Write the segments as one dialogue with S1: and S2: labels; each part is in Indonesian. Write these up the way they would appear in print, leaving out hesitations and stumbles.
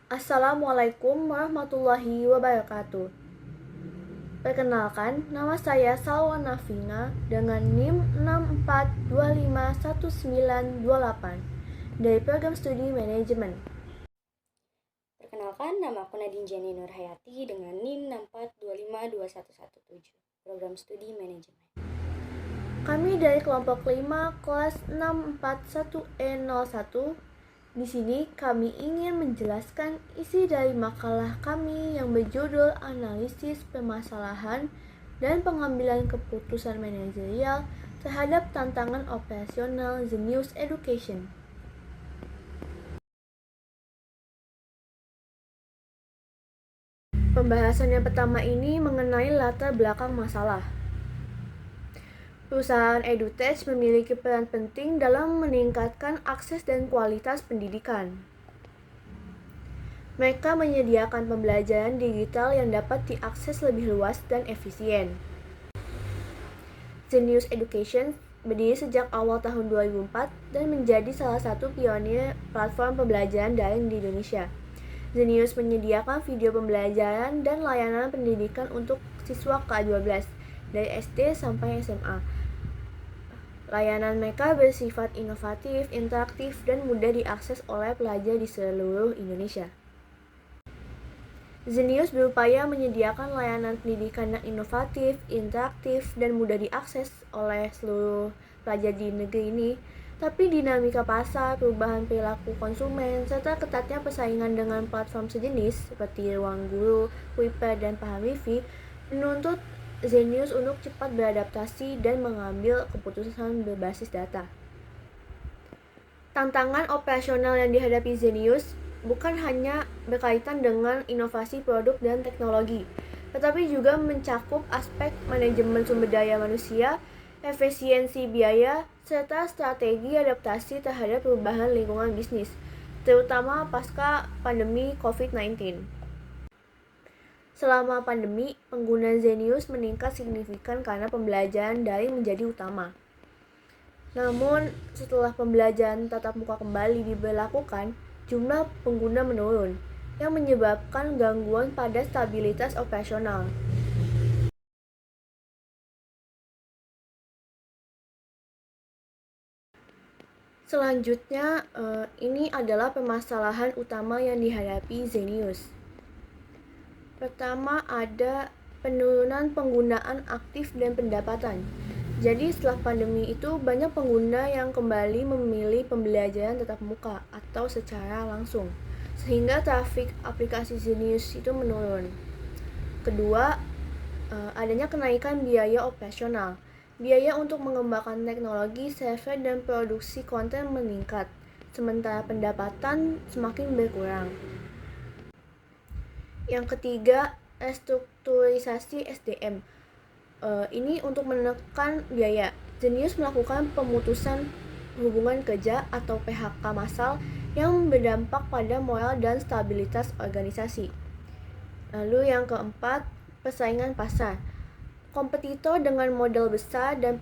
S1: Assalamualaikum warahmatullahi wabarakatuh. Perkenalkan, nama saya Salwa Nafina dengan NIM 64251928 dari Program Studi Manajemen.
S2: Perkenalkan, nama aku Nadine Jenny Nurhayati dengan NIM 64252117, Program Studi Manajemen.
S1: Kami dari kelompok 5 kelas 641E01. Di sini kami ingin menjelaskan isi dari makalah kami yang berjudul Analisis Permasalahan dan Pengambilan Keputusan Manajerial terhadap Tantangan Operasional Zenius Education. Pembahasan yang pertama ini mengenai latar belakang masalah. Perusahaan EduTech memiliki peran penting dalam meningkatkan akses dan kualitas pendidikan. Mereka menyediakan pembelajaran digital yang dapat diakses lebih luas dan efisien. Zenius Education berdiri sejak awal tahun 2004 dan menjadi salah satu pionir platform pembelajaran daring di Indonesia. Zenius menyediakan video pembelajaran dan layanan pendidikan untuk siswa K-12 dari SD sampai SMA. Layanan mereka bersifat inovatif, interaktif, dan mudah diakses oleh pelajar di seluruh Indonesia. Zenius berupaya menyediakan layanan pendidikan yang inovatif, interaktif, dan mudah diakses oleh seluruh pelajar di negeri ini. Tapi dinamika pasar, perubahan perilaku konsumen, serta ketatnya persaingan dengan platform sejenis seperti Ruang Guru, Kuiper, dan Paham Wifi menuntut Zenius untuk cepat beradaptasi dan mengambil keputusan berbasis data. Tantangan operasional yang dihadapi Zenius bukan hanya berkaitan dengan inovasi produk dan teknologi, tetapi juga mencakup aspek manajemen sumber daya manusia, efisiensi biaya, serta strategi adaptasi terhadap perubahan lingkungan bisnis, terutama pasca pandemi COVID-19. Selama pandemi, pengguna Zenius meningkat signifikan karena pembelajaran daring menjadi utama. Namun, setelah pembelajaran tatap muka kembali diberlakukan, jumlah pengguna menurun, yang menyebabkan gangguan pada stabilitas operasional. Selanjutnya, ini adalah permasalahan utama yang dihadapi Zenius. Pertama, ada penurunan penggunaan aktif dan pendapatan. Jadi setelah pandemi itu banyak pengguna yang kembali memilih pembelajaran tatap muka atau secara langsung, sehingga trafik aplikasi Zenius itu menurun. Kedua, adanya kenaikan biaya operasional. Biaya untuk mengembangkan teknologi, server, dan produksi konten meningkat, sementara pendapatan semakin berkurang. Yang ketiga, restrukturisasi SDM. Ini untuk menekan biaya. Zenius melakukan pemutusan hubungan kerja atau PHK massal yang berdampak pada moral dan stabilitas organisasi. Lalu yang keempat, persaingan pasar. Kompetitor dengan modal besar dan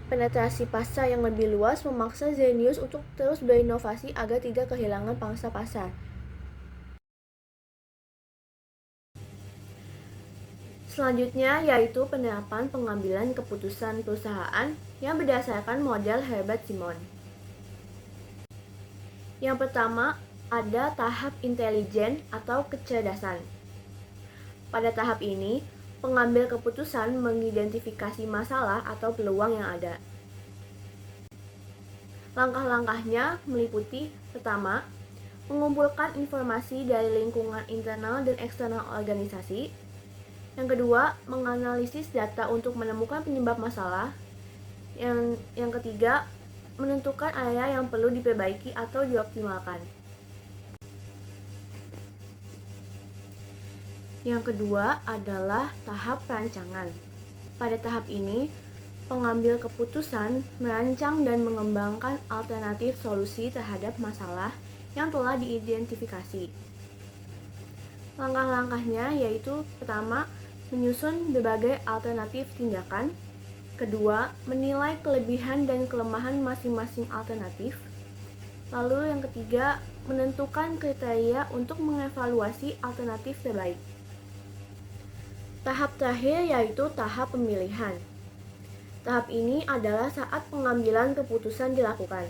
S1: penetrasi pasar yang lebih luas memaksa Zenius untuk terus berinovasi agar tidak kehilangan pangsa pasar. Selanjutnya yaitu penerapan pengambilan keputusan perusahaan yang berdasarkan model Herbert Simon. Yang pertama, ada tahap intelijen atau kecerdasan. Pada tahap ini, pengambil keputusan mengidentifikasi masalah atau peluang yang ada. Langkah-langkahnya meliputi: pertama, mengumpulkan informasi dari lingkungan internal dan eksternal organisasi. Yang kedua, menganalisis data untuk menemukan penyebab masalah. Yang ketiga, menentukan area yang perlu diperbaiki atau dioptimalkan. Yang kedua adalah tahap perancangan. Pada tahap ini, pengambil keputusan merancang dan mengembangkan alternatif solusi terhadap masalah yang telah diidentifikasi. Langkah-langkahnya yaitu: pertama, menyusun berbagai alternatif tindakan. Kedua, menilai kelebihan dan kelemahan masing-masing alternatif. Lalu yang ketiga, menentukan kriteria untuk mengevaluasi alternatif terbaik. Tahap terakhir yaitu tahap pemilihan. Tahap ini adalah saat pengambilan keputusan dilakukan.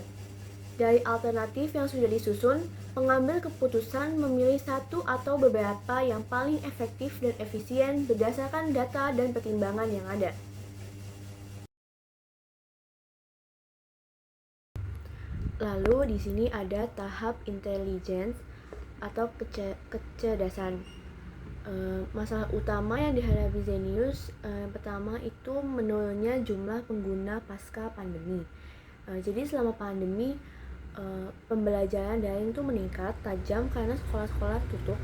S1: Dari alternatif yang sudah disusun, pengambil keputusan memilih satu atau beberapa yang paling efektif dan efisien berdasarkan data dan pertimbangan yang ada. Lalu di sini ada tahap intelligence atau kecerdasan. Masalah utama yang dihadapi Zenius pertama itu menurunnya jumlah pengguna pasca pandemi. Jadi selama pandemi pembelajaran daring itu meningkat tajam karena sekolah-sekolah tutup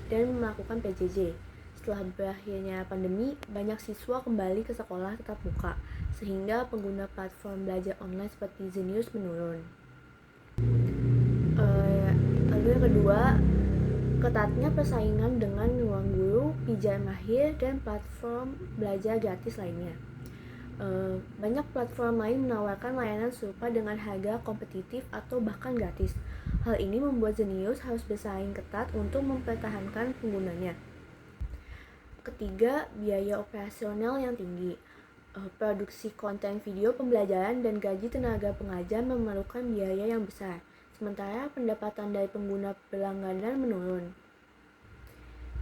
S1: dan melakukan PJJ. Setelah berakhirnya pandemi, banyak siswa kembali ke sekolah tetap muka, sehingga pengguna platform belajar online seperti Zenius menurun. Lalu yang kedua, ketatnya persaingan dengan ruang guru, pijat mahir, dan platform belajar gratis lainnya. Banyak platform lain menawarkan layanan serupa dengan harga kompetitif atau bahkan gratis. Hal ini membuat Zenius harus bersaing ketat untuk mempertahankan penggunanya. Ketiga, biaya operasional yang tinggi. Produksi konten video pembelajaran dan gaji tenaga pengajar memerlukan biaya yang besar, sementara pendapatan dari pengguna berlangganan menurun.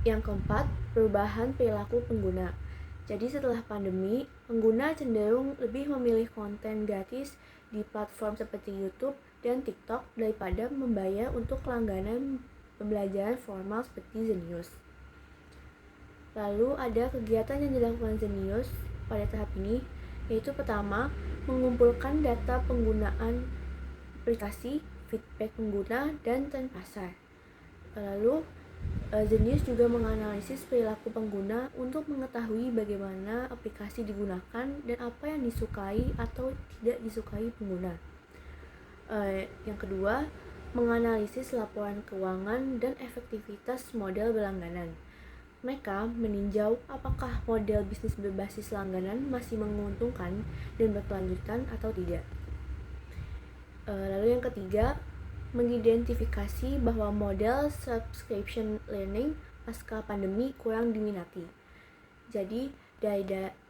S1: Yang keempat, perubahan perilaku pengguna. Jadi setelah pandemi, pengguna cenderung lebih memilih konten gratis di platform seperti YouTube dan TikTok daripada membayar untuk langganan pembelajaran formal seperti Zenius. Lalu ada kegiatan yang dilakukan Zenius pada tahap ini, yaitu pertama, mengumpulkan data penggunaan aplikasi, feedback pengguna, dan tren pasar. Lalu Zenius juga menganalisis perilaku pengguna untuk mengetahui bagaimana aplikasi digunakan dan apa yang disukai atau tidak disukai pengguna. Yang kedua, menganalisis laporan keuangan dan efektivitas model berlangganan. Mereka meninjau apakah model bisnis berbasis langganan masih menguntungkan dan berkelanjutan atau tidak. Lalu yang ketiga, mengidentifikasi bahwa model subscription learning pasca pandemi kurang diminati. Jadi,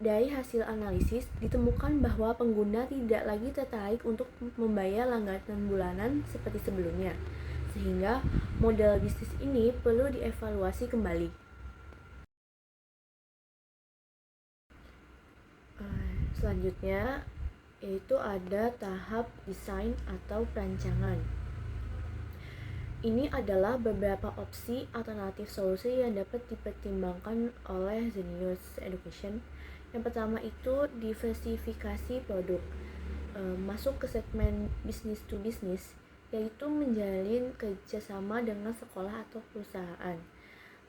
S1: dari hasil analisis ditemukan bahwa pengguna tidak lagi tertarik untuk membayar langganan bulanan seperti sebelumnya, sehingga model bisnis ini perlu dievaluasi kembali. Selanjutnya yaitu ada tahap desain atau perancangan. Ini adalah beberapa opsi alternatif solusi yang dapat dipertimbangkan oleh Zenius Education. Yang pertama itu diversifikasi produk, masuk ke segmen business to business, yaitu menjalin kerjasama dengan sekolah atau perusahaan.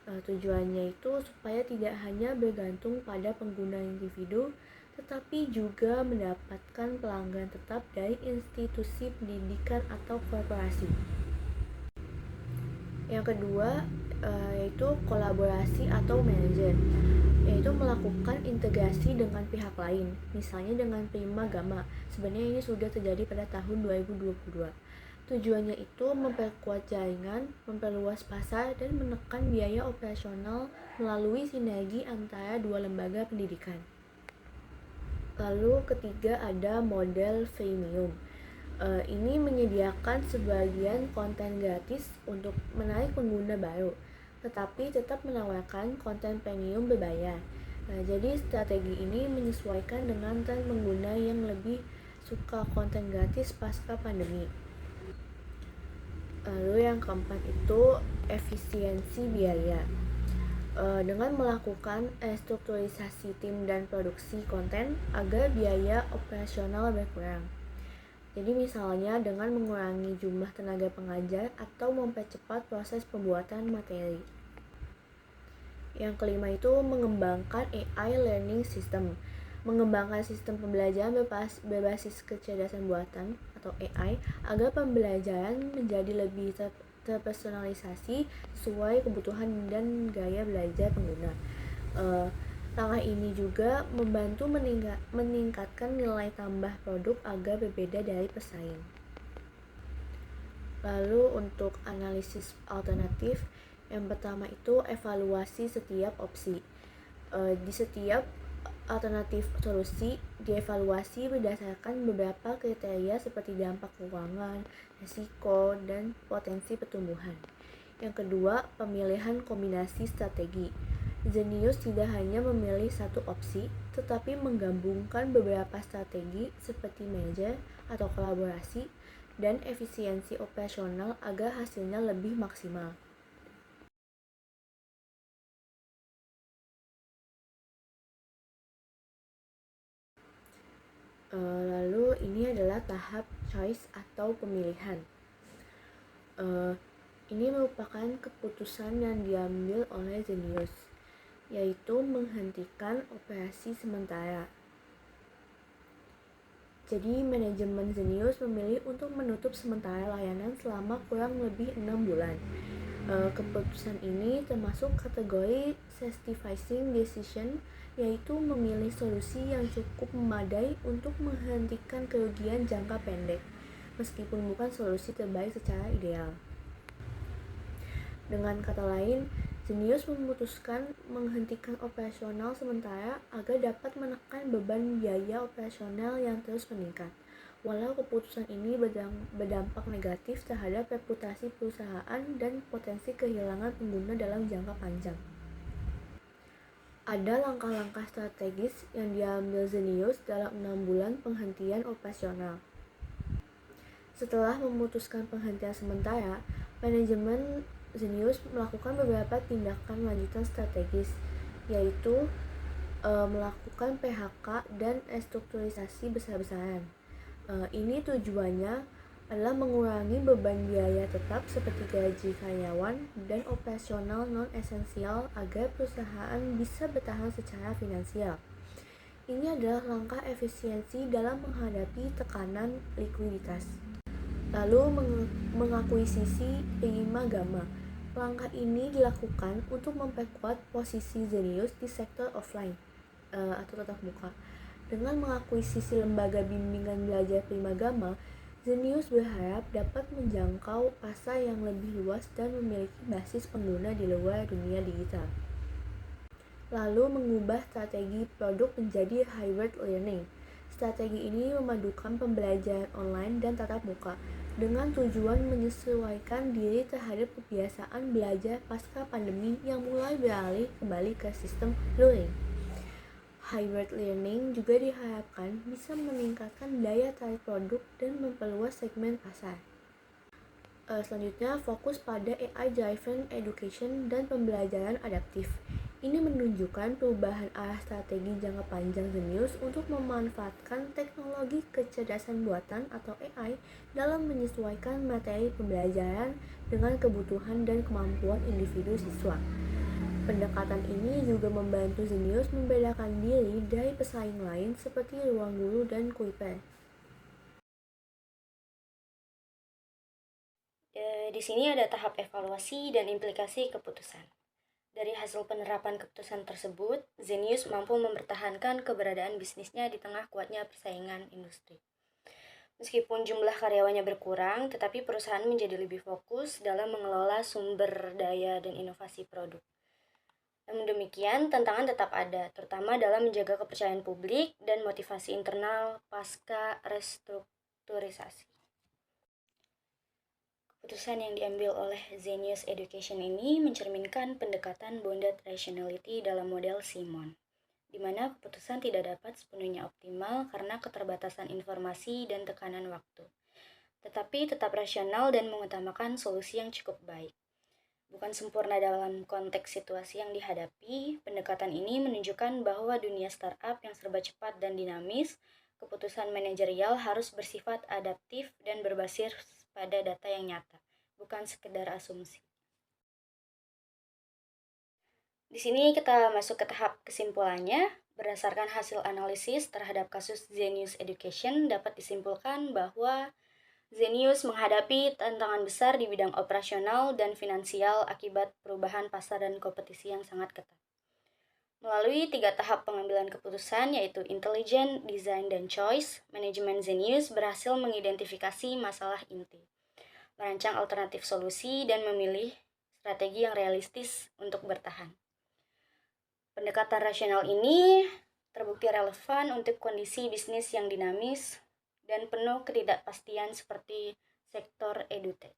S1: Tujuannya itu supaya tidak hanya bergantung pada pengguna individu, tetapi juga mendapatkan pelanggan tetap dari institusi pendidikan atau korporasi. Yang kedua yaitu kolaborasi atau manajer, yaitu melakukan integrasi dengan pihak lain, misalnya dengan Prima Gama. Sebenarnya ini sudah terjadi pada tahun 2022. Tujuannya itu memperkuat jaringan, memperluas pasar, dan menekan biaya operasional melalui sinergi antara dua lembaga pendidikan. Lalu ketiga ada model freemium. Ini menyediakan sebagian konten gratis untuk menarik pengguna baru, tetapi tetap menawarkan konten premium berbayar. Jadi strategi ini menyesuaikan dengan tren pengguna yang lebih suka konten gratis pasca pandemi. Lalu yang keempat itu efisiensi biaya. Dengan melakukan restrukturisasi tim dan produksi konten agar biaya operasional berkurang. Jadi misalnya dengan mengurangi jumlah tenaga pengajar atau mempercepat proses pembuatan materi. Yang kelima itu mengembangkan AI learning system. Mengembangkan sistem pembelajaran berbasis kecerdasan buatan atau AI agar pembelajaran menjadi lebih terpersonalisasi sesuai kebutuhan dan gaya belajar pengguna. Langkah ini juga membantu meningkatkan nilai tambah produk agar berbeda dari pesaing. Lalu untuk analisis alternatif, yang pertama itu evaluasi setiap opsi. Di setiap alternatif solusi dievaluasi berdasarkan beberapa kriteria seperti dampak keuangan, risiko, dan potensi pertumbuhan. Yang kedua, pemilihan kombinasi strategi. Zenius tidak hanya memilih satu opsi, tetapi menggabungkan beberapa strategi seperti merger atau kolaborasi dan efisiensi operasional agar hasilnya lebih maksimal. Lalu ini adalah tahap choice atau pemilihan. Ini merupakan keputusan yang diambil oleh Zenius, yaitu menghentikan operasi sementara. Jadi manajemen Zenius memilih untuk menutup sementara layanan selama kurang lebih 6 bulan. Keputusan ini termasuk kategori satisfying decision, yaitu memilih solusi yang cukup memadai untuk menghentikan kerugian jangka pendek, meskipun bukan solusi terbaik secara ideal. Dengan kata lain, Zenius memutuskan menghentikan operasional sementara agar dapat menekan beban biaya operasional yang terus meningkat. Walau keputusan ini berdampak negatif terhadap reputasi perusahaan dan potensi kehilangan pengguna dalam jangka panjang. Ada langkah-langkah strategis yang diambil Zenius dalam 6 bulan penghentian operasional. Setelah memutuskan penghentian sementara, manajemen Zenius melakukan beberapa tindakan lanjutan strategis, yaitu melakukan PHK dan restrukturisasi besar-besaran. Ini tujuannya adalah mengurangi beban biaya tetap seperti gaji karyawan dan operasional non-esensial agar perusahaan bisa bertahan secara finansial. Ini adalah langkah efisiensi dalam menghadapi tekanan likuiditas. Lalu mengakuisisi Prima Gamma. Langkah ini dilakukan untuk memperkuat posisi Zenius di sektor offline atau tatap muka. Dengan mengakuisisi lembaga bimbingan belajar Prima Gamma, Zenius berharap dapat menjangkau pasar yang lebih luas dan memiliki basis pengguna di luar dunia digital. Lalu mengubah strategi produk menjadi hybrid learning. Strategi ini memadukan pembelajaran online dan tatap muka dengan tujuan menyesuaikan diri terhadap kebiasaan belajar pasca pandemi yang mulai beralih kembali ke sistem luring. Hybrid learning juga diharapkan bisa meningkatkan daya tarik produk dan memperluas segmen pasar. Selanjutnya, fokus pada AI-driven education dan pembelajaran adaptif. Ini menunjukkan perubahan arah strategi jangka panjang Zenius untuk memanfaatkan teknologi kecerdasan buatan atau AI dalam menyesuaikan materi pembelajaran dengan kebutuhan dan kemampuan individu siswa. Pendekatan ini juga membantu Zenius membedakan diri dari pesaing lain seperti Ruang Guru dan Kuiper.
S2: Di sini ada tahap evaluasi dan implikasi keputusan. Dari hasil penerapan keputusan tersebut, Zenius mampu mempertahankan keberadaan bisnisnya di tengah kuatnya persaingan industri. Meskipun jumlah karyawannya berkurang, tetapi perusahaan menjadi lebih fokus dalam mengelola sumber daya dan inovasi produk. Namun demikian, tantangan tetap ada, terutama dalam menjaga kepercayaan publik dan motivasi internal pasca restrukturisasi. Keputusan yang diambil oleh Zenius Education ini mencerminkan pendekatan bounded rationality dalam model Simon, di mana keputusan tidak dapat sepenuhnya optimal karena keterbatasan informasi dan tekanan waktu, tetapi tetap rasional dan mengutamakan solusi yang cukup baik. Bukan sempurna dalam konteks situasi yang dihadapi, pendekatan ini menunjukkan bahwa dunia startup yang serba cepat dan dinamis, keputusan manajerial harus bersifat adaptif dan berbasis pada data yang nyata, bukan sekedar asumsi. Di sini kita masuk ke tahap kesimpulannya. Berdasarkan hasil analisis terhadap kasus Zenius Education, dapat disimpulkan bahwa Zenius menghadapi tantangan besar di bidang operasional dan finansial akibat perubahan pasar dan kompetisi yang sangat ketat. Melalui 3 tahap pengambilan keputusan yaitu intelligent, design, dan choice, manajemen Zenius berhasil mengidentifikasi masalah inti. merancang alternatif solusi, dan memilih strategi yang realistis untuk bertahan. Pendekatan rasional ini terbukti relevan untuk kondisi bisnis yang dinamis dan penuh ketidakpastian seperti sektor edutech.